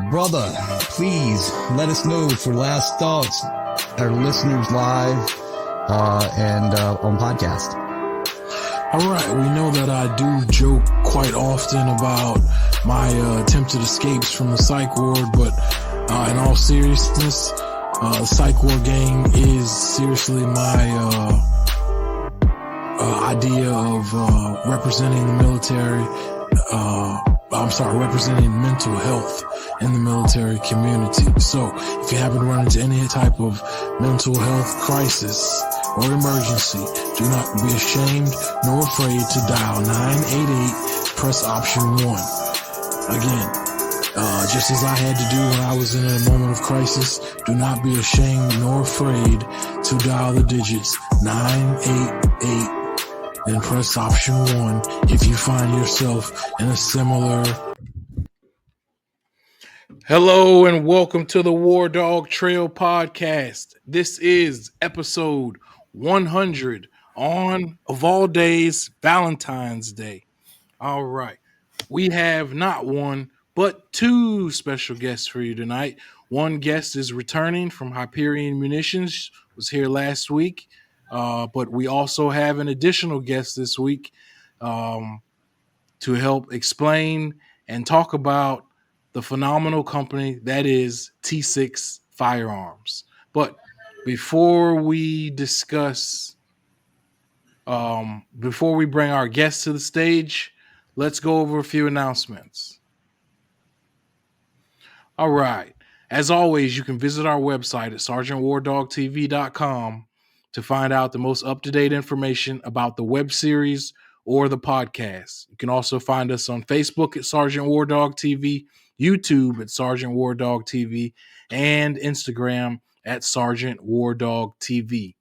Brother, please let us know for last thoughts, our listeners live and on podcast. All right, we know that I do joke quite often about my attempted escapes from the psych ward, but in all seriousness, the psych ward gang is seriously my idea of representing the military. Representing mental health in the military community. So if you happen to run into any type of mental health crisis or emergency, do not be ashamed nor afraid to dial 988, press option 1. Again, just as I had to do when I was in a moment of crisis, do not be ashamed nor afraid to dial the digits 988 and press option 1 if you find yourself in a similar... Hello and welcome to the WarDawg Trail podcast. This is episode 100 on, of all days, Valentine's Day. All right. We have not one, but two special guests for you tonight. One guest is returning from Hyperion Munitions, was here last week. But we also have an additional guest this week to help explain and talk about the phenomenal company that is T6 Firearms. But before we discuss, before we bring our guests to the stage, let's go over a few announcements. All right. As always, you can visit our website at sergeantwardawgtv.com to find out the most up-to-date information about the web series or the podcast. You can also find us on Facebook at Sergeant WarDawg TV, YouTube at Sergeant WarDawg TV, and Instagram at Sergeant WarDawg TV.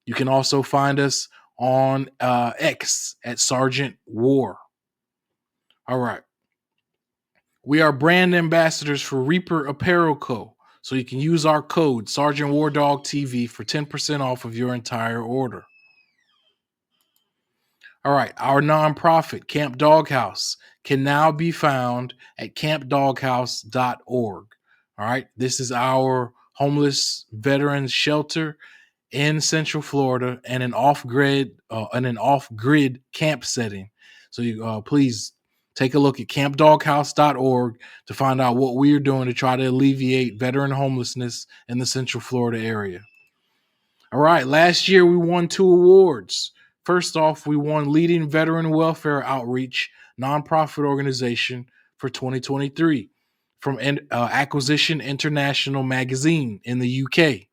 You can also find us on X at Sergeant War. All right. We are brand ambassadors for Reaper Apparel Co., so you can use our code Sergeant WarDawg TV for 10% off of your entire order. All right, our nonprofit, Camp Doghouse, can now be found at campdoghouse.org. All right, this is our homeless veterans shelter in Central Florida and an off-grid camp setting. So you please take a look at campdoghouse.org to find out what we are doing to try to alleviate veteran homelessness in the Central Florida area. All right, last year we won 2 awards. First off, we won Leading Veteran Welfare Outreach Nonprofit Organization for 2023 from Acquisition International Magazine in the UK.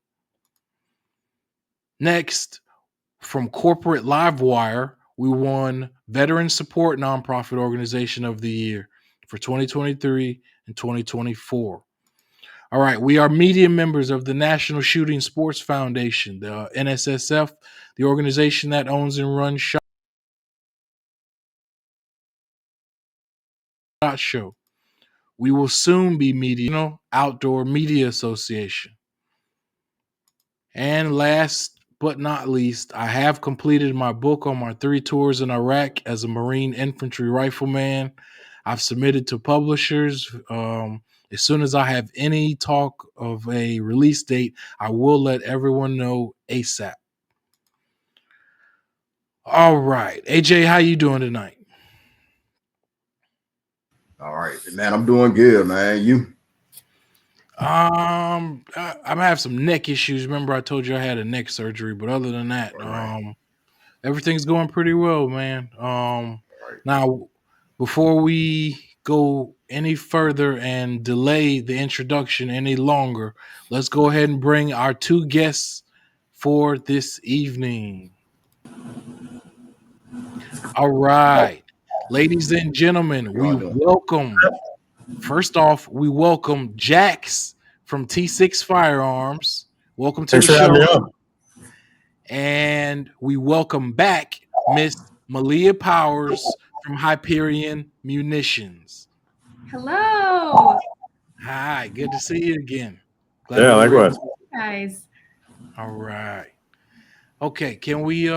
Next, from Corporate Livewire, we won Veteran Support Nonprofit Organization of the Year for 2023 and 2024. All right, we are media members of the National Shooting Sports Foundation, the NSSF, the organization that owns and runs SHOT Show. We will soon be Outdoor Media Association. And last but not least, I have completed my book on my 3 tours in Iraq as a Marine Infantry Rifleman. I've submitted to publishers. As soon as I have any talk of a release date, I will let everyone know ASAP. All right. AJ, how you doing tonight? All right, man. I'm doing good, man. You? I'm have some neck issues. Remember, I told you I had a neck surgery, but other than that, everything's going pretty well, man. Now, before we go any further and delay the introduction any longer, let's go ahead and bring our 2 guests for this evening. All right, ladies and gentlemen, we welcome Jax from T6 Firearms. Welcome to the show. And we welcome back Miss Malia Powers from Hyperion Munitions. Hello. Hi, good to see you again. Yeah, likewise. Guys. All right. Okay, can we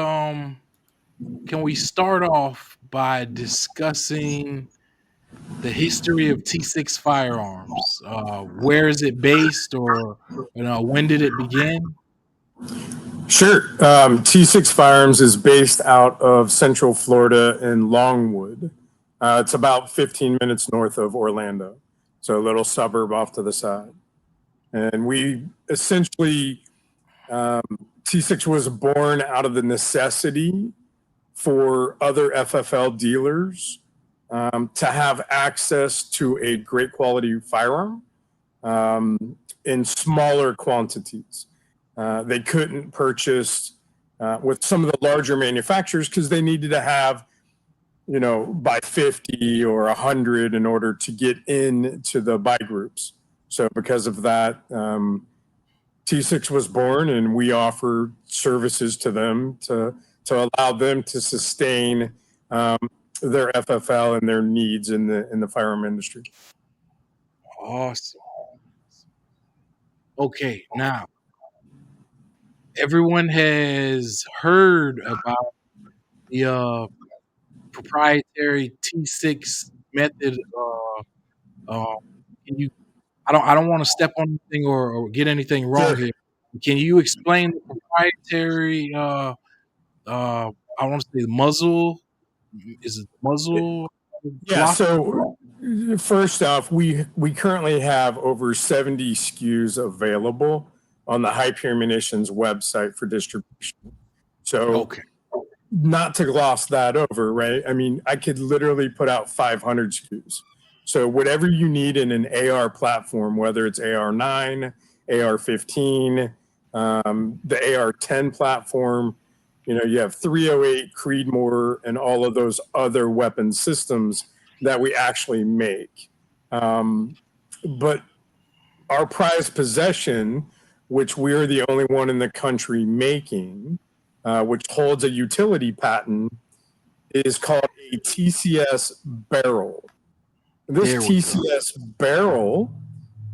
start off by discussing the history of T6 firearms. Where is it based, or when did it begin? Sure. T6 Firearms is based out of Central Florida in Longwood. It's about 15 minutes north of Orlando, so a little suburb off to the side. And we essentially, T6 was born out of the necessity for other FFL dealers to have access to a great quality firearm in smaller quantities. They couldn't purchase with some of the larger manufacturers because they needed to have, by 50 or 100 in order to get into the buy groups. So because of that, T6 was born, and we offer services to them to allow them to sustain their FFL and their needs in the firearm industry. Awesome. Okay, now everyone has heard about the proprietary T6 method. Can you? I don't want to step on anything or get anything wrong Sure. here. Can you explain the proprietary? I want to say the muzzle. Is it muzzle? Yeah. So first off, we currently have over 70 SKUs available on the Hyperion Munitions website for distribution. So Okay. not to gloss that over, right? I mean, I could literally put out 500 SKUs. So whatever you need in an AR platform, whether it's AR9, AR15, the AR10 platform, you have 308, Creedmoor, and all of those other weapon systems that we actually make. But our prized possession, which we're the only one in the country making, which holds a utility patent, is called a TCS barrel. This TCS barrel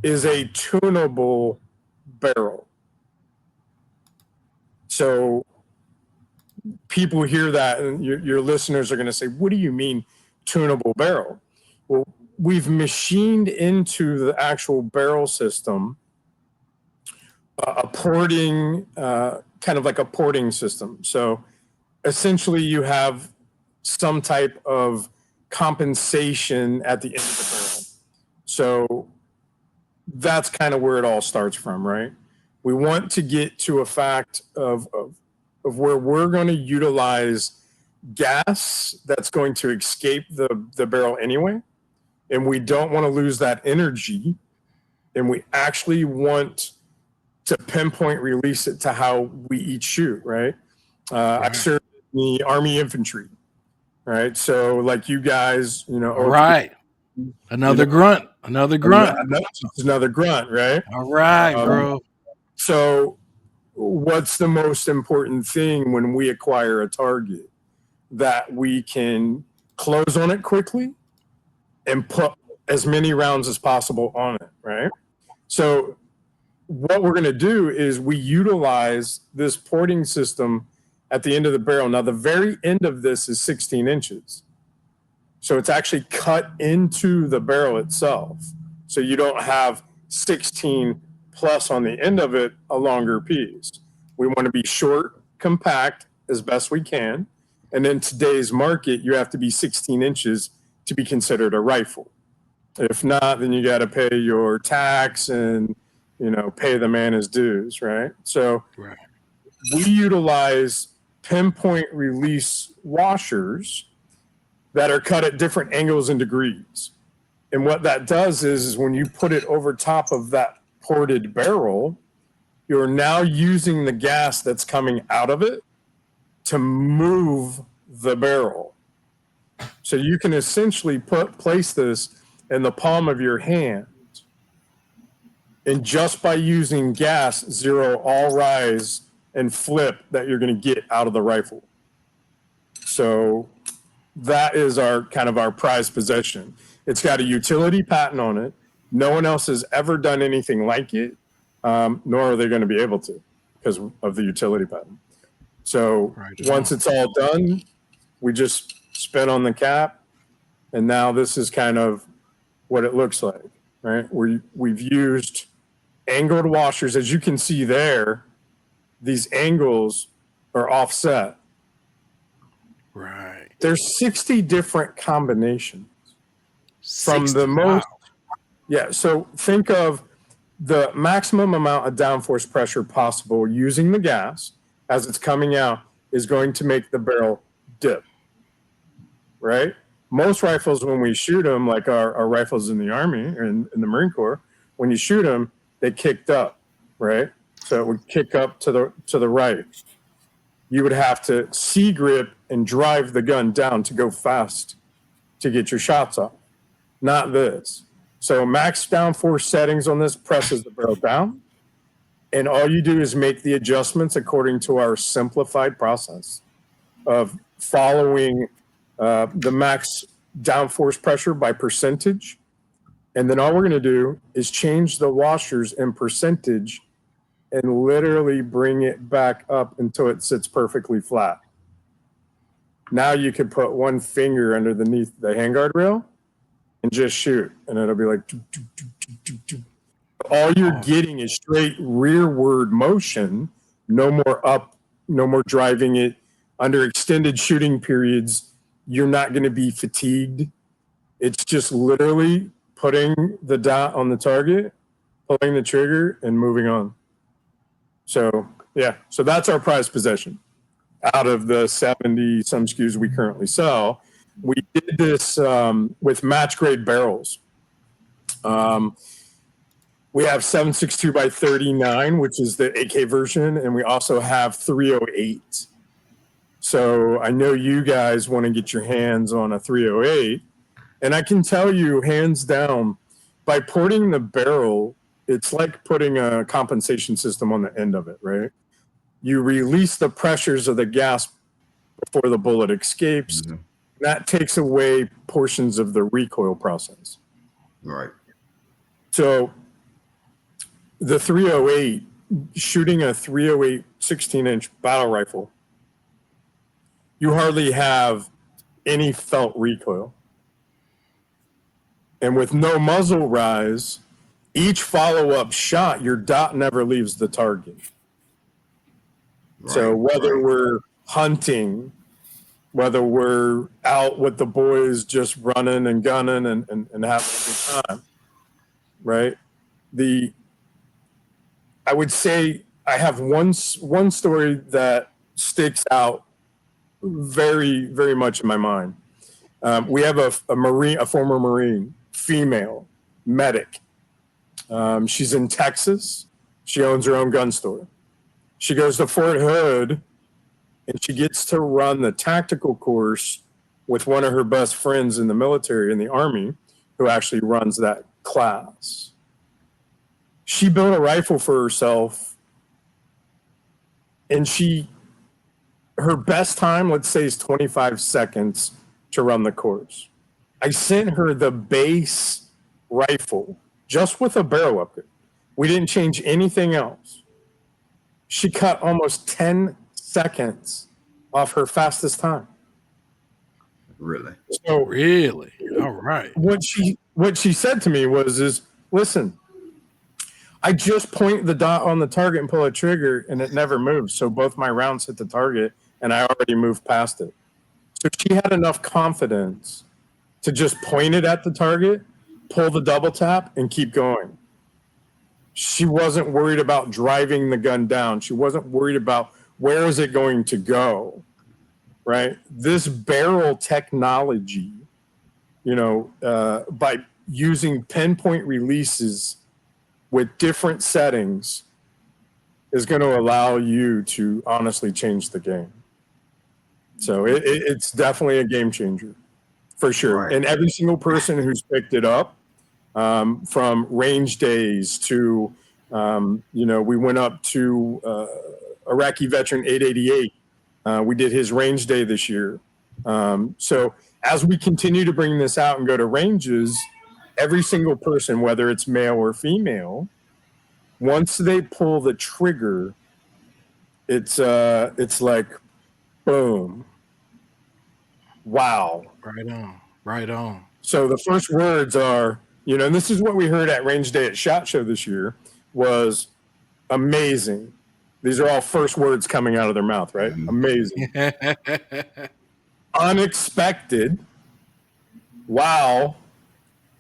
is a tunable barrel. So people hear that, and your listeners are going to say, what do you mean tunable barrel? Well, we've machined into the actual barrel system a porting, kind of like a porting system. So essentially you have some type of compensation at the end of the barrel. So that's kind of where it all starts from, right? We want to get to a fact of where we're going to utilize gas that's going to escape the barrel anyway. And we don't want to lose that energy. And we actually want to pinpoint release it to how we each shoot, right? I served in the Army Infantry, right? So like you guys, All right. Another grunt. Another grunt. Another grunt, right? All right, bro. So what's the most important thing when we acquire a target? That we can close on it quickly and put as many rounds as possible on it, right? So what we're going to do is we utilize this porting system at the end of the barrel. Now, the very end of this is 16 inches. So it's actually cut into the barrel itself. So you don't have 16 plus on the end of it, a longer piece. We want to be short, compact as best we can. And in today's market, you have to be 16 inches to be considered a rifle. If not, then you got to pay your tax and, pay the man his dues, right? So we utilize pinpoint release washers that are cut at different angles and degrees. And what that does is when you put it over top of that ported barrel, you're now using the gas that's coming out of it to move the barrel. So you can essentially place this in the palm of your hand. And just by using gas, zero all rise and flip that you're going to get out of the rifle. So that is our prized possession. It's got a utility patent on it. No one else has ever done anything like it, nor are they going to be able to because of the utility patent. So once it's all done, we just spin on the cap, And now this is kind of what it looks like, right? We've used angled washers. As you can see there, these angles are offset. Right. There's 60 different combinations. From 60. the most, Wow. yeah. So think of the maximum amount of downforce pressure possible using the gas as it's coming out is going to make the barrel dip, right? Most rifles, when we shoot them, like our rifles in the Army or in the Marine Corps, when you shoot them, they kicked up, right? So it would kick up to the right. You would have to C-grip and drive the gun down to go fast to get your shots off. Not this. So max downforce settings on this presses the barrel down, and all you do is make the adjustments according to our simplified process of following the max downforce pressure by percentage. And then all we're going to do is change the washers in percentage and literally bring it back up until it sits perfectly flat. Now you could put one finger underneath the handguard rail and just shoot, and it'll be like doo, doo, doo, doo, doo. All you're getting is straight rearward motion, no more up, no more driving it. Under extended shooting periods, you're not going to be fatigued. It's just literally putting the dot on the target, pulling the trigger, and moving on. So yeah, so that's our prized possession. Out of the 70 some SKUs we currently sell, we did this with match grade barrels. We have 7.62 by 39, which is the AK version, and we also have 308. So I know you guys want to get your hands on a 308, and I can tell you, hands down, by porting the barrel, it's like putting a compensation system on the end of it, right? You release the pressures of the gas before the bullet escapes. Mm-hmm. That takes away portions of the recoil process. Right. So the 308, shooting a 308 16-inch battle rifle, you hardly have any felt recoil. And with no muzzle rise, each follow-up shot, your dot never leaves the target. Right. So whether we're hunting, whether we're out with the boys just running and gunning and having a good time, right? I would say I have one story that sticks out very, very much in my mind. We have a former Marine, female medic. She's in Texas. She owns her own gun store. She goes to Fort Hood, and she gets to run the tactical course with one of her best friends in the military, in the Army, who actually runs that class. She built a rifle for herself, and her best time, let's say, is 25 seconds to run the course. I sent her the base rifle just with a barrel upgrade. We didn't change anything else. She cut almost 10 seconds off her fastest time. Really? So Really? All right. what she said to me was, listen, I just point the dot on the target and pull a trigger, and it never moves. So both my rounds hit the target, and I already moved past it. So she had enough confidence to just point it at the target, pull the double tap, and keep going. She wasn't worried about driving the gun down. She wasn't worried about where is it going to go, right? This barrel technology, by using pinpoint releases with different settings is going to allow you to honestly change the game. So it's definitely a game changer for sure. Right. And every single person who's picked it up, from range days to, we went up to Iraqi veteran 888. We did his range day this year. So as we continue to bring this out and go to ranges, every single person, whether it's male or female, once they pull the trigger, it's like, boom. Wow. Right on. Right on. So the first words are, and this is what we heard at Range Day at SHOT Show this year, was amazing. These are all first words coming out of their mouth, right? Amazing. Unexpected. Wow.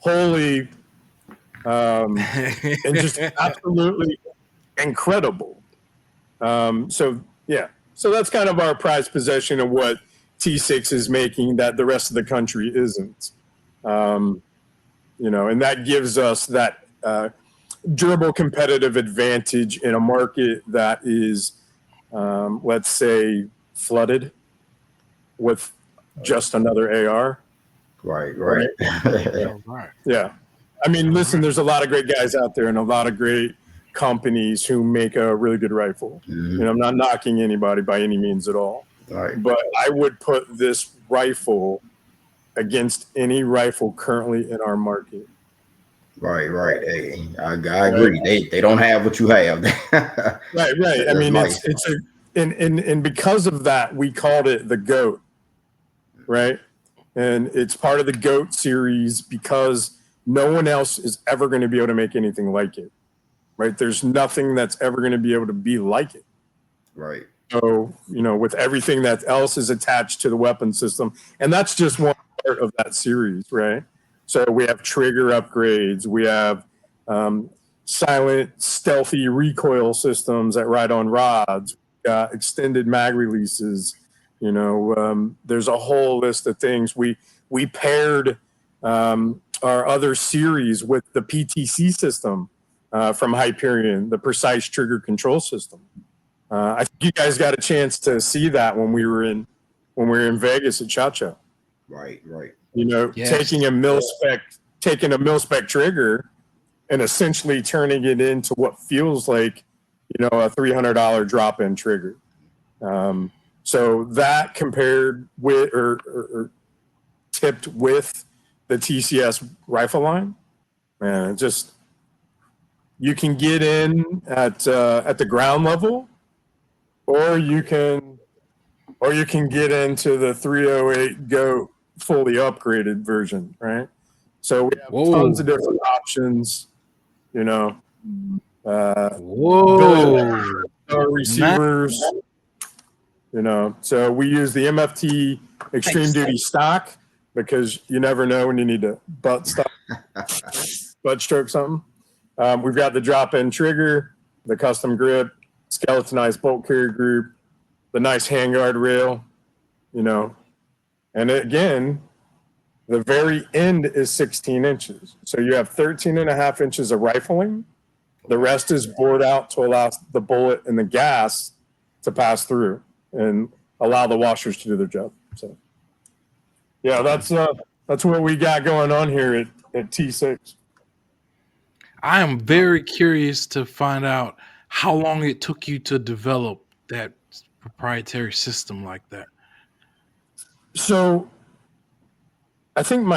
Holy. And just absolutely incredible. So that's kind of our prized possession of what T6 is making that the rest of the country isn't. And that gives us that durable competitive advantage in a market that is, let's say, flooded with just another AR. Right. Right. Yeah. I mean, listen, there's a lot of great guys out there and a lot of great companies who make a really good rifle. Mhm. I'm not knocking anybody by any means at all. Right. But I would put this rifle against any rifle currently in our market. Right. Hey, I agree. They don't have what you have. Right. I mean, nice. and because of that, we called it the GOAT, right? And it's part of the GOAT series because no one else is ever going to be able to make anything like it, right? There's nothing that's ever going to be able to be like it. Right. So, with everything that else is attached to the weapon system, and that's just one part of that series, right? So we have trigger upgrades, we have silent, stealthy recoil systems that ride on rods, extended mag releases. There's a whole list of things. We paired our other series with the PTC system from Hyperion, the precise trigger control system. I think you guys got a chance to see that when we were in Vegas at SHOT Show. Right. Yes. Taking a mil spec trigger and essentially turning it into what feels like, a $300 drop-in trigger. So that compared with or tipped with the TCS rifle line, man, you can get in at the ground level, or you can get into the 308 GOAT fully upgraded version, right? So we have tons of different options, receivers, so we use the MFT Extreme Duty stock because you never know when you need to butt stroke something. We've got the drop-in trigger, the custom grip, skeletonized bolt carrier group, the nice handguard rail, and again, the very end is 16 inches. So you have 13 and a half inches of rifling. The rest is bored out to allow the bullet and the gas to pass through and allow the washers to do their job. So, yeah, that's what we got going on here at T6. I am very curious to find out how long it took you to develop that proprietary system like that. So I think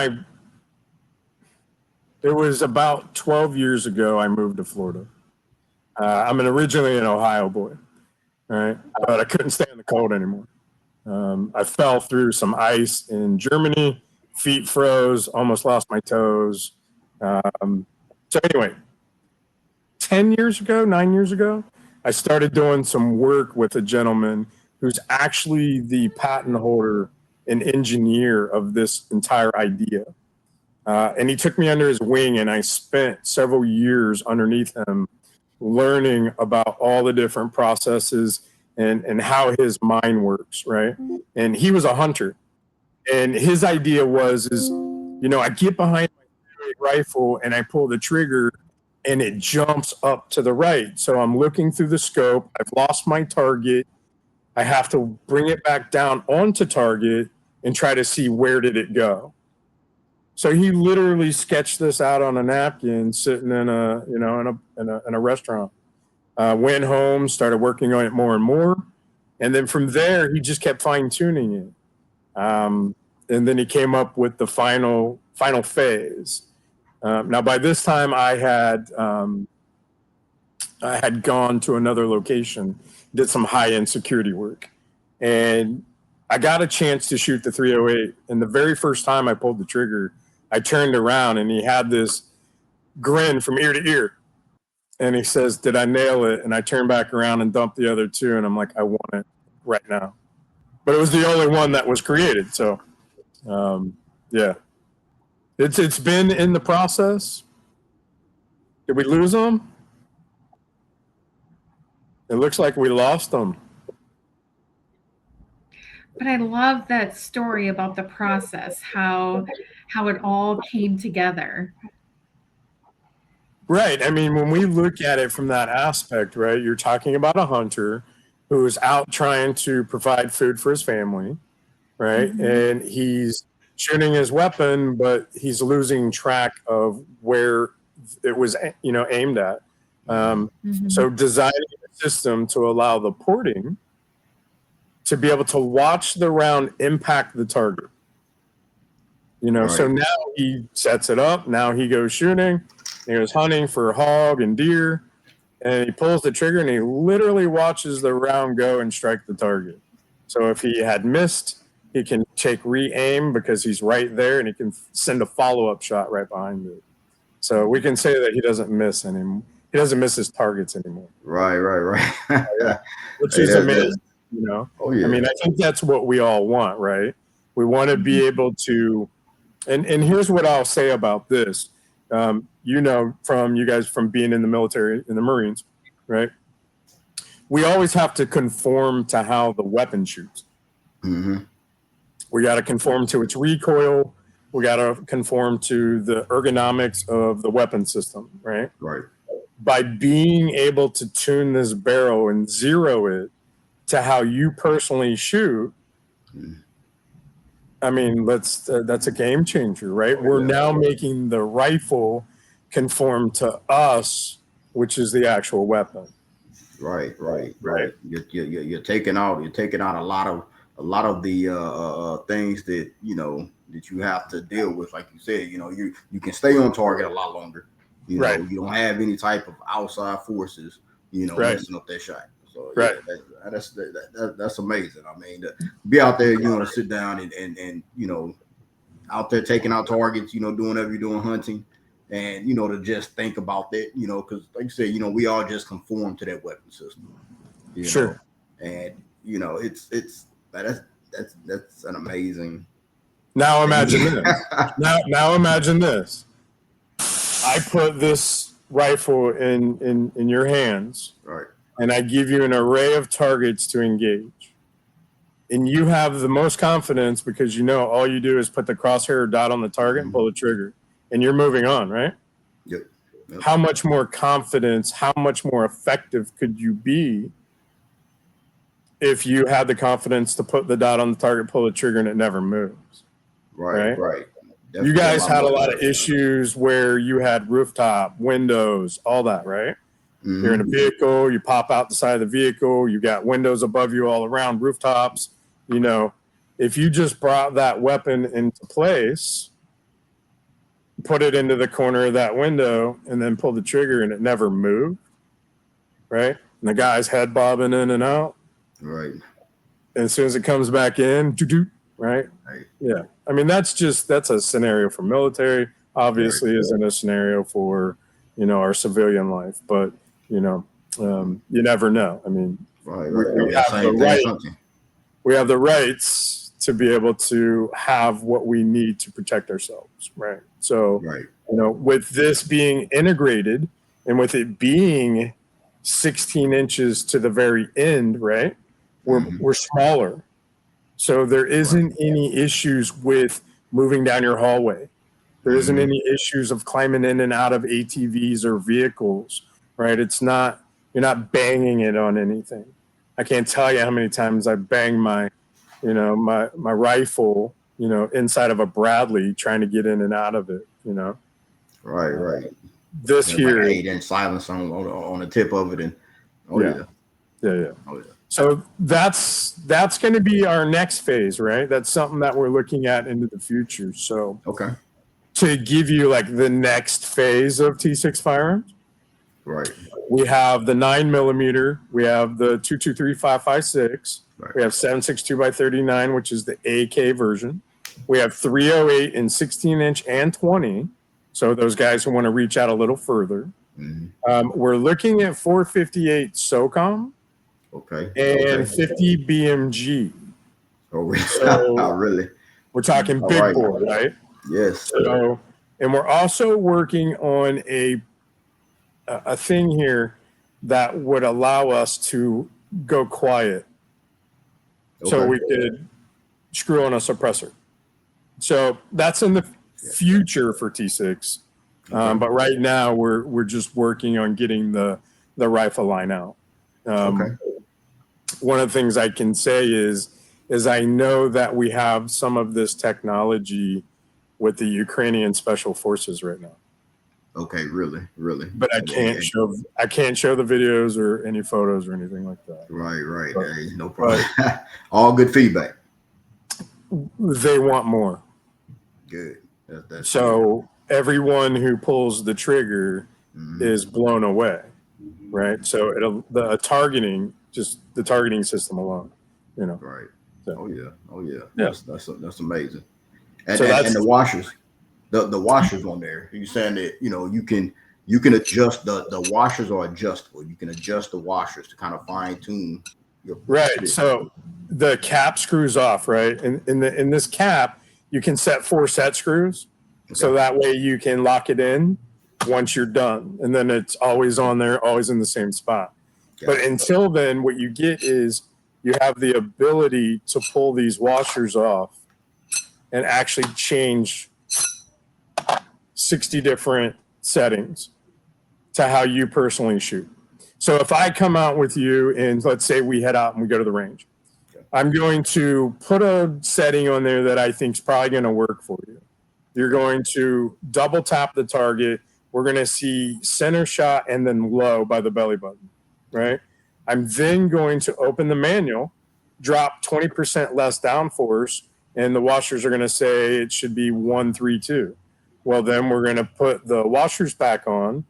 it was about 12 years ago I moved to Florida. I'm originally an Ohio boy, right? But I couldn't stand the cold anymore. I fell through some ice in Germany, feet froze, almost lost my toes. So anyway, 9 years ago, I started doing some work with a gentleman who's actually the patent holder and engineer of this entire idea. And he took me under his wing, and I spent several years underneath him learning about all the different processes and how his mind works, right? And he was a hunter. And his idea was I get behind my rifle and I pull the trigger and it jumps up to the right. So I'm looking through the scope. I've lost my target. I have to bring it back down onto target and try to see where did it go. So he literally sketched this out on a napkin, sitting in a restaurant. Went home, started working on it more and more, and then from there he just kept fine tuning it. And then he came up with the final phase. Now by this time I had gone to another location, did some high-end security work, and I got a chance to shoot the 308, and the very first time I pulled the trigger, I turned around and he had this grin from ear to ear. And he says, "Did I nail it?" And I turned back around and dumped the other two, and I'm like, "I want it right now." But it was the only one that was created. So, yeah, it's been in the process. Did we lose them? It looks like we lost them. But I love that story about the process, how it all came together. Right. I mean, when we look at it from that aspect, right, you're talking about a hunter who is out trying to provide food for his family, right? Mm-hmm. And he's shooting his weapon, but he's losing track of where it was, aimed at. Mm-hmm. So designing a system to allow the porting to be able to watch the round impact the target. So now he sets it up. Now he goes shooting. He goes hunting for hog and deer, and he pulls the trigger and he literally watches the round go and strike the target. So if he had missed, he can take re-aim because he's right there, and he can send a follow-up shot right behind it. So we can say that he doesn't miss anymore. He doesn't miss his targets anymore. Right. Which is amazing. Oh yeah. I mean, I think that's what we all want, right? We want to be able to, and here's what I'll say about this. From you guys from being in the military, in the Marines, right? We always have to conform to how the weapon shoots. Mm-hmm. We got to conform to its recoil. We got to conform to the ergonomics of the weapon system, right? Right. By being able to tune this barrel and zero it to how you personally shoot, I mean, that's a game changer, right? We're now making the rifle conform to us, which is the actual weapon. Right. You're taking out a lot of the things that that you have to deal with. Like you said, you can stay on target a lot longer. You don't have any type of outside forces, messing up that shot. So that's amazing. I mean, to be out there, to sit down and out there taking out targets, doing whatever you're doing, hunting, and to just think about that, because like you said, we all just conform to that weapon system. Sure. And that's an amazing. Now imagine this. Now imagine this. I put this rifle in your hands, Right, and I give you an array of targets to engage. And you have the most confidence because all you do is put the crosshair or dot on the target and pull the trigger, and you're moving on, right? Yep. How much more confidence, how much more effective could you be if you had the confidence to put the dot on the target, pull the trigger, and it never moves? Right. You guys had a lot of issues where you had rooftop, windows, all that, right? Mm-hmm. You're in a vehicle, you pop out the side of the vehicle, you got windows above you all around, rooftops. If you just brought that weapon into place, put it into the corner of that window, and then pull the trigger, and it never moved, right? And the guy's head bobbing in and out. Right. And as soon as it comes back in, right? Yeah. I mean, that's a scenario for military. Obviously, isn't a scenario for, our civilian life. But, you never know. I mean, we have the rights to be able to have what we need to protect ourselves, right? So, with this being integrated and with it being 16 inches to the very end, right? We're smaller. So there isn't any issues with moving down your hallway. There isn't any issues of climbing in and out of ATVs or vehicles, right? You're not banging it on anything. I can't tell you how many times I banged my rifle, inside of a Bradley trying to get in and out of it, Right. This here. Like 8-inch silence on the tip of it. And Yeah. Oh, yeah. So that's going to be our next phase, right? That's something that we're looking at into the future. So to give you like the next phase of T6 firearms, right? We have the 9mm, we have the 223 5.56, Right. We have 7.62 by 39, which is the AK version. We have 308 in 16-inch and 20. So those guys who want to reach out a little further. We're looking at 458 SOCOM Okay. and 50 BMG. Oh, So really? we're talking All big right. bore, right? Yes. So, and we're also working on a thing here that would allow us to go quiet. So Okay. we could screw on a suppressor. So that's in the future for T6. Okay. But right now we're just working on getting the rifle line out. Okay. One of the things I can say is I know that we have some of this technology with the Ukrainian special forces right now. Okay. Really. But I can't show the videos or any photos or anything like that. Right. But, Hey, no problem. All good feedback. They want more. Good. That's So everyone who pulls the trigger is blown away, right? So the targeting system alone, right. So, Oh yeah. Yeah. That's amazing. And, So and the washers, the washers on there. You're saying that you can adjust the washers are adjustable. You can adjust the washers to kind of fine tune your right. So the cap screws off, right? And in this cap, you can set 4 set screws. So that way you can lock it in once you're done. And then it's always on there, always in the same spot. But until then, what you get is you have the ability to pull these washers off and actually change 60 different settings to how you personally shoot. So if I come out with you and let's say we head out and we go to the range, I'm going to put a setting on there that I think is probably going to work for you. You're going to double tap the target. We're going to see center shot and then low by the belly button, right? I'm then going to open the manual, drop 20% less downforce, and the washers are going to say it should be 132. Well, then we're going to put the washers back on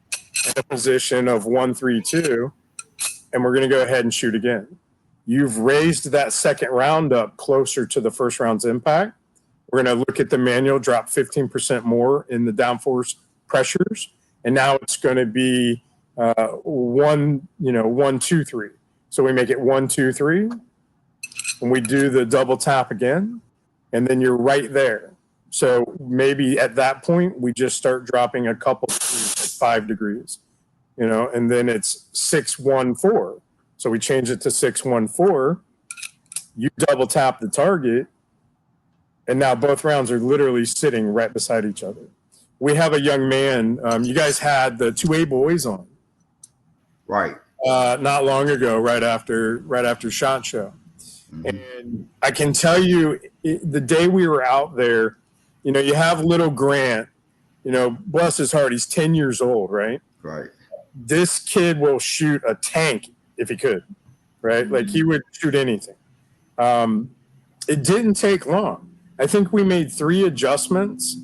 in a position of 132, and we're going to go ahead and shoot again. You've raised that second round up closer to the first round's impact. We're going to look at the manual, drop 15% more in the downforce pressures, and now it's going to be 1, 2, 3. So we make it 1, 2, 3, and we do the double tap again, and then you're right there. So maybe at that point we just start dropping a couple degrees, like 5 degrees, and then it's 614. So we change it to 614. You double tap the target. And now both rounds are literally sitting right beside each other. We have a young man. You guys had the 2A boys on, right? Not long ago, right after SHOT Show, and I can tell you, the day we were out there, you have little Grant. Bless his heart, he's 10 years old, right? Right. This kid will shoot a tank if he could, right? Like he would shoot anything. It didn't take long. I think we made 3 adjustments,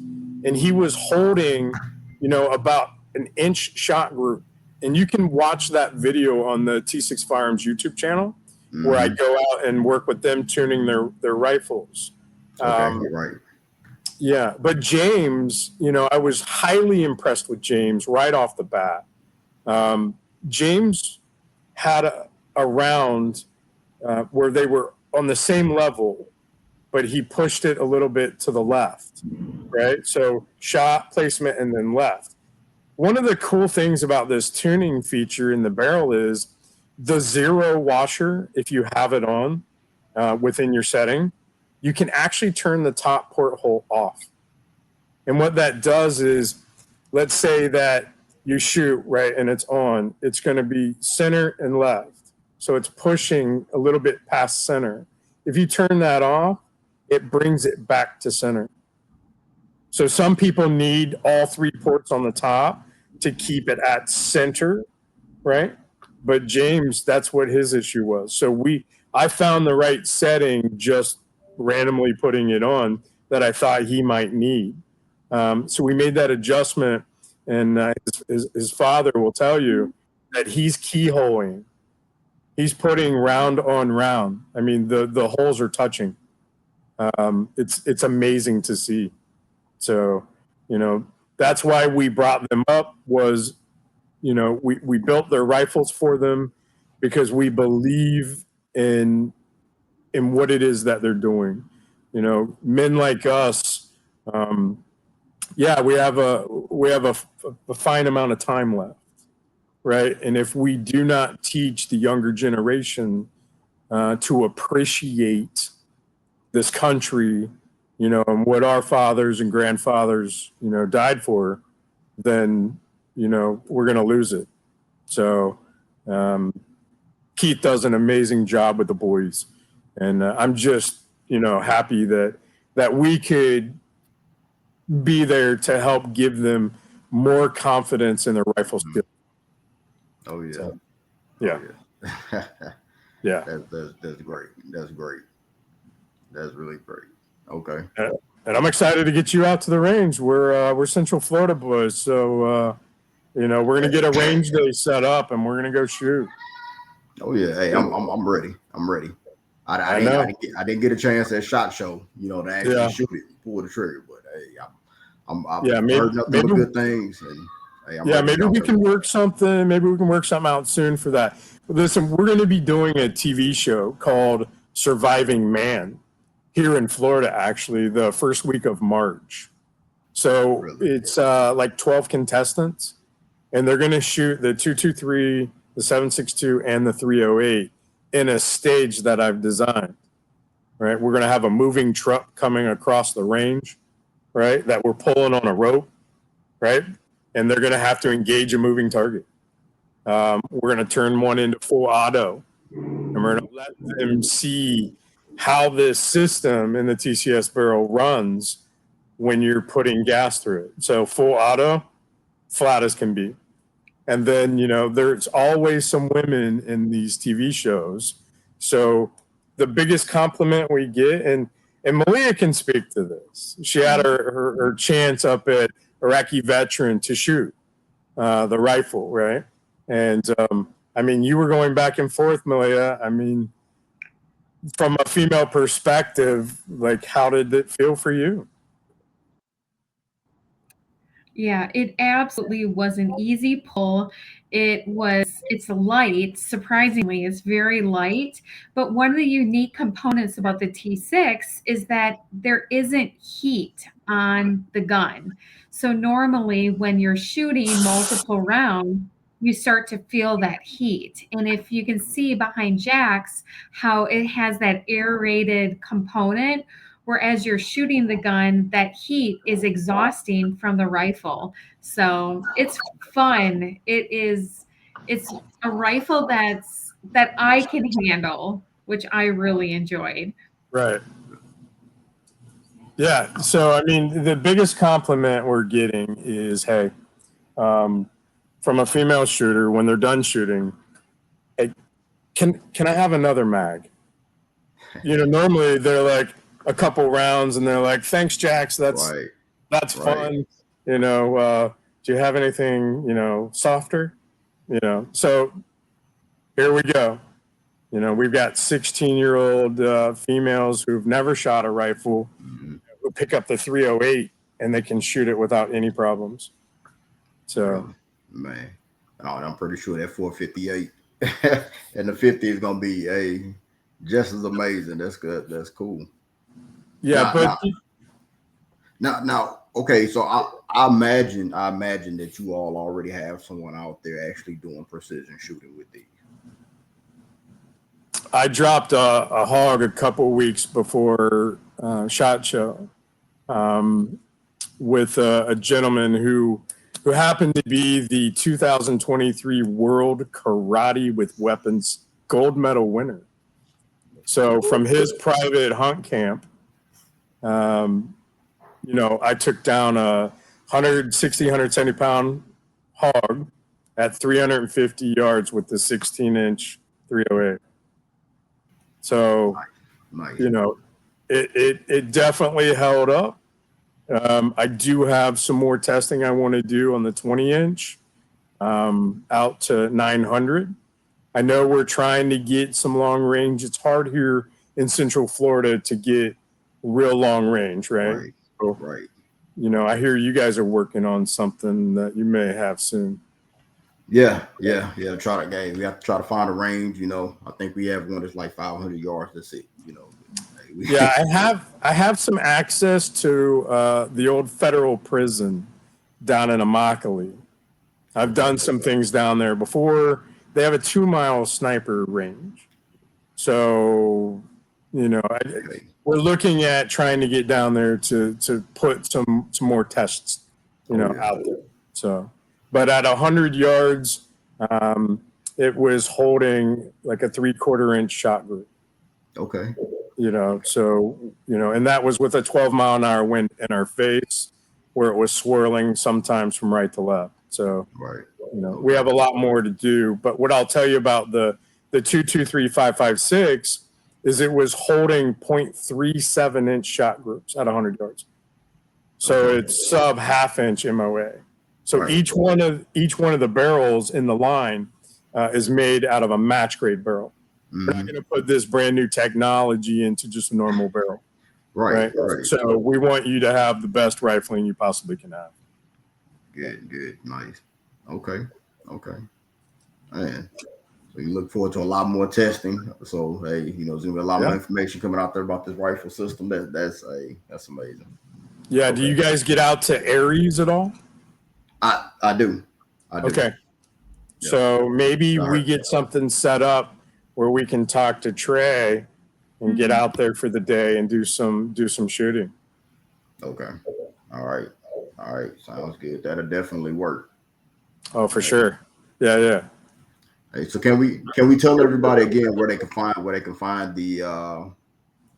and he was holding, about an inch shot group. And you can watch that video on the T6 Firearms YouTube channel, where I go out and work with them tuning their rifles. Right. Yeah, but James, I was highly impressed with James right off the bat. James had a round where they were on the same level, but he pushed it a little bit to the left, right? So shot, placement, and then left. One of the cool things about this tuning feature in the barrel is the 0 washer, if you have it on within your setting, you can actually turn the top porthole off. And what that does is, let's say that you shoot, right, and it's on, it's going to be center and left. So it's pushing a little bit past center. If you turn that off, it brings it back to center. So some people need all 3 ports on the top to keep it at center, right? But James, that's what his issue was. So I found the right setting just randomly putting it on that I thought he might need. So we made that adjustment, and his father will tell you that he's keyholing he's putting round on round. I mean, the holes are touching. It's amazing to see. So, that's why we brought them up was, we built their rifles for them because we believe in what it is that they're doing. Men like us, yeah, we have a fine amount of time left, right? And if we do not teach the younger generation to appreciate this country, and what our fathers and grandfathers, died for, then, we're going to lose it. So Keith does an amazing job with the boys. And I'm just, happy that we could be there to help give them more confidence in their rifle skill. Oh yeah. So, yeah. Oh, yeah. Yeah. That's great. That's great. That's really great. Okay. And I'm excited to get you out to the range. We're Central Florida boys, so we're gonna get a range day set up, and we're gonna go shoot. Oh yeah. Hey, I'm ready. I'm ready. I didn't get a chance at SHOT Show, to actually shoot it, pull the trigger. But hey, I've heard nothing but good things. And hey, maybe we can work something. Maybe we can work something out soon for that. Listen, we're going to be doing a TV show called Surviving Man here in Florida, actually, the first week of March. So it's like 12 contestants, and they're going to shoot the 223, the 7.62, and the 308 in a stage that I've designed. Right, we're going to have a moving truck coming across the range, right, that we're pulling on a rope, right, and they're going to have to engage a moving target. We're going to turn one into full auto, and we're going to let them see how this system in the TCS barrel runs when you're putting gas through it. So full auto, flat as can be. And then, there's always some women in these TV shows. So the biggest compliment we get, and Malia can speak to this. She had her chance up at Iraqi Veteran to shoot the rifle, right? And you were going back and forth, Malia. I mean, from a female perspective, like, how did it feel for you? Yeah, it absolutely was an easy pull. It's light, surprisingly, it's very light. But one of the unique components about the T6 is that there isn't heat on the gun. So normally when you're shooting multiple rounds, you start to feel that heat. And if you can see behind Jack's how it has that aerated component, whereas you're shooting the gun, that heat is exhausting from the rifle. So it's fun. It's a rifle that I can handle, which I really enjoyed. Right. Yeah. So, the biggest compliment we're getting is, hey, from a female shooter, when they're done shooting, hey, can I have another mag? Normally they're like a couple rounds and they're like, thanks, Jax. That's fun. Do you have anything, softer? So here we go. We've got 16-year-old females who've never shot a rifle who pick up the 308 and they can shoot it without any problems. So, man, I'm pretty sure that 458 and the 50 is gonna be just as amazing. That's good. That's cool. Yeah, now, okay. So I imagine that you all already have someone out there actually doing precision shooting with these. I dropped a hog a couple weeks before SHOT Show with a gentleman who happened to be the 2023 World Karate with Weapons gold medal winner. So from his private hunt camp, I took down a 160, 170 pound hog at 350 yards with the 16-inch 308. So, nice. It definitely held up. I do have some more testing I want to do on the 20-inch out to 900. I know we're trying to get some long range. It's hard here in Central Florida to get real long range, right? Right. So, Right. you know, I hear you guys are working on something that you may have soon. Yeah. Try to game. We have to try to find a range. You know, I think we have one that's like 500 yards. That's it. You know. Yeah, I have some access to the old federal prison down in Immokalee. I've done some things down there before. They have a 2-mile sniper range. So, you know, we're looking at trying to get down there to put some more tests, out there. So, but at 100 yards, it was holding like a 3/4 inch shot group. Okay. And that was with a 12-mile-an-hour wind in our face, where it was swirling sometimes from right to left. So, Right. we have a lot more to do. But what I'll tell you about the 223-556 is it was holding 0.37 inch shot groups at 100 yards. So it's sub half-inch MOA. So Right. each one of the barrels in the line is made out of a match grade barrel. We're not going to put this brand new technology into just a normal barrel. Right. So we want you to have the best rifling you possibly can have. Good. Nice. Okay. Man. So you look forward to a lot more testing. So hey, there's gonna be a lot more information coming out there about this rifle system. That's amazing. Yeah. Okay. Do you guys get out to Aries at all? I do. Okay. Yeah. So maybe All we right. get something set up where we can talk to Trey and get out there for the day and do some shooting. Okay. All right. Sounds good. That'll definitely work. Oh, for sure. Yeah. Hey, so can we tell everybody again where they can find the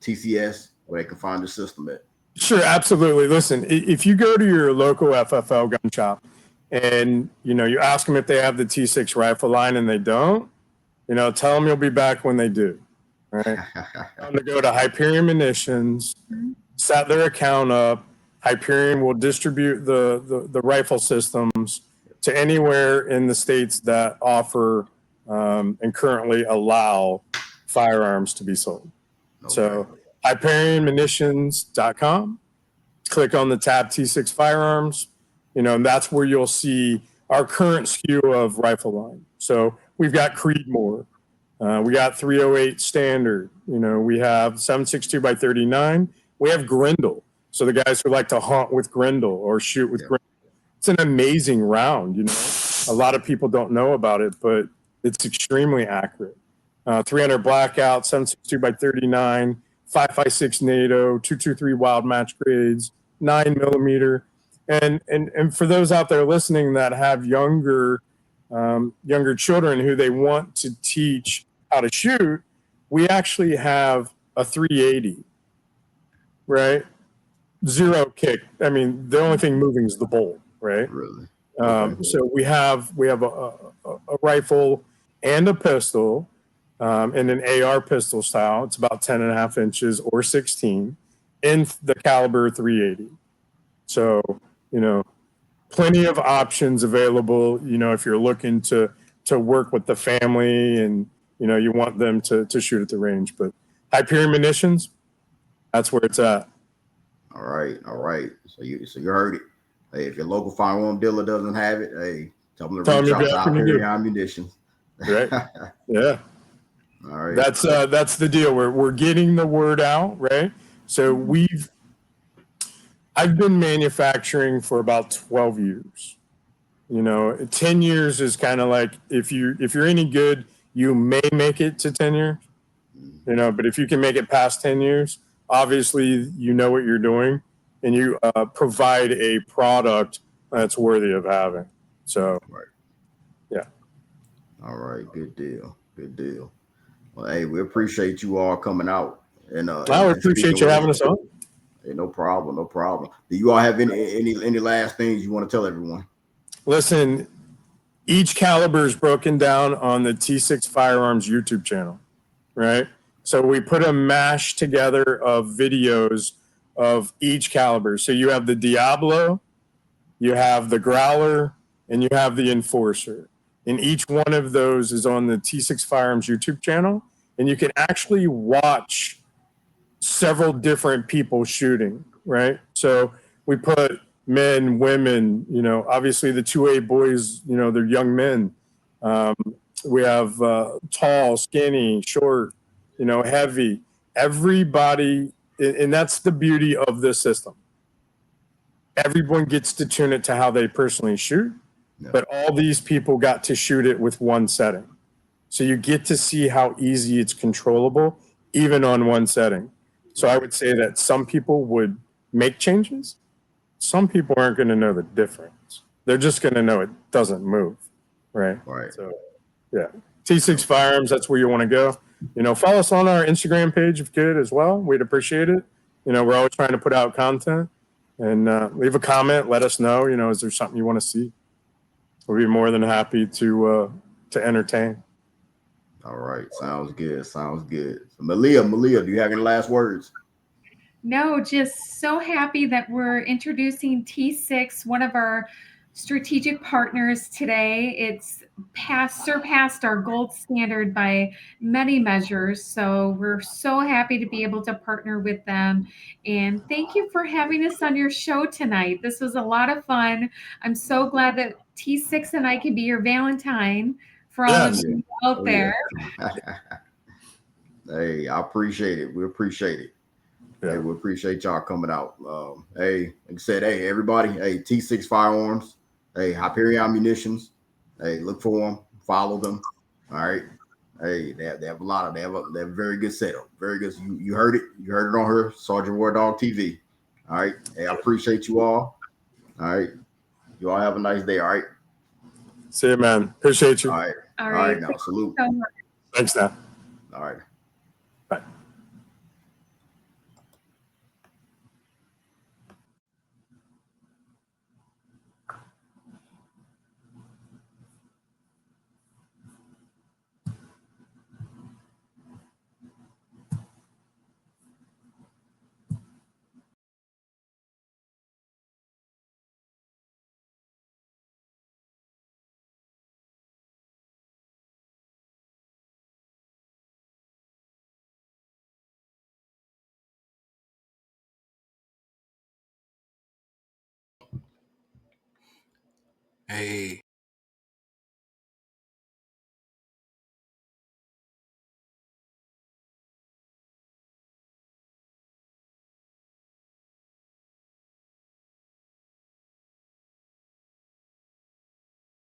TCS, where they can find the system at? Sure, absolutely. Listen, if you go to your local FFL gun shop and you ask them if they have the T6 rifle line and they don't, tell them you'll be back when they do. Right? I'm gonna go to Hyperion Munitions, set their account up. Hyperion will distribute the rifle systems to anywhere in the states that offer and currently allow firearms to be sold. Okay. So HyperionMunitions.com, click on the tab T6 firearms, and that's where you'll see our current SKU of rifle line. So we've got Creedmoor, we got 308 standard, we have 7.62 by 39, we have Grendel. So the guys who like to hunt with Grendel or shoot with Grendel, it's an amazing round. A lot of people don't know about it, but it's extremely accurate. 300 blackout, 7.62 by 39, 5.56 NATO, 223 wild match grades, 9mm. And for those out there listening that have younger children who they want to teach how to shoot, we actually have a 380, right? Zero kick. I mean, the only thing moving is the bolt, right? Really? So we have a rifle and a pistol, in an AR pistol style. It's about 10.5 inches or 16 in the caliber 380. So, plenty of options available, if you're looking to work with the family and, you want them to shoot at the range. But Hyperion Munitions, that's where it's at. All right. So you heard it. Hey, if your local firearm dealer doesn't have it, hey, tell them to reach out to Hyperion Ammunition. Right. Yeah. All right. That's the deal. We're getting the word out, right? So I've been manufacturing for about 12 years. 10 years is kind of like if you're any good, you may make it to 10 years. But if you can make it past 10 years, obviously you know what you're doing and you provide a product that's worthy of having. So, right. Yeah. All right. Good deal. Well, hey, we appreciate you all coming out. And I appreciate you having us on. Hey, no problem. Do you all have any last things you want to tell everyone? Listen, each caliber is broken down on the T6 Firearms YouTube channel, right? So we put a mash together of videos of each caliber. So you have the Diablo, you have the Growler, and you have the Enforcer. And each one of those is on the T6 Firearms YouTube channel. And you can actually watch several different people shooting, right? So we put men, women, obviously the 2A boys, they're young men. We have tall, skinny, short, heavy. Everybody, and that's the beauty of this system. Everyone gets to tune it to how they personally shoot, but all these people got to shoot it with one setting. So you get to see how easy it's controllable, even on one setting. So I would say that some people would make changes. Some people aren't going to know the difference. They're just going to know it doesn't move, right? Right. So, yeah. T6 Firearms, that's where you want to go. Follow us on our Instagram page if you could as well. We'd appreciate it. We're always trying to put out content. And leave a comment. Let us know, is there something you want to see? We'll be more than happy to entertain. All right. Sounds good. Sounds good. So Malia, do you have any last words? No, just so happy that we're introducing T6, one of our strategic partners today. It's surpassed our gold standard by many measures. So we're so happy to be able to partner with them. And thank you for having us on your show tonight. This was a lot of fun. I'm so glad that T6 and I can be your Valentine for all of you out there. Hey, I appreciate it. We appreciate it. Yeah. Hey, we appreciate y'all coming out. Hey, like I said, hey, everybody, hey, T6 Firearms, hey, Hyperion Munitions, hey, look for them, follow them. All right. Hey, they have a very good setup. Very good. You heard it. You heard it on her, Sergeant WarDawg TV. All right. Hey, I appreciate you all. All right. You all have a nice day. All right. See you, man. Appreciate you. All right. All right. Now, salute. So much. Thanks, now. All right. Bye. Hey.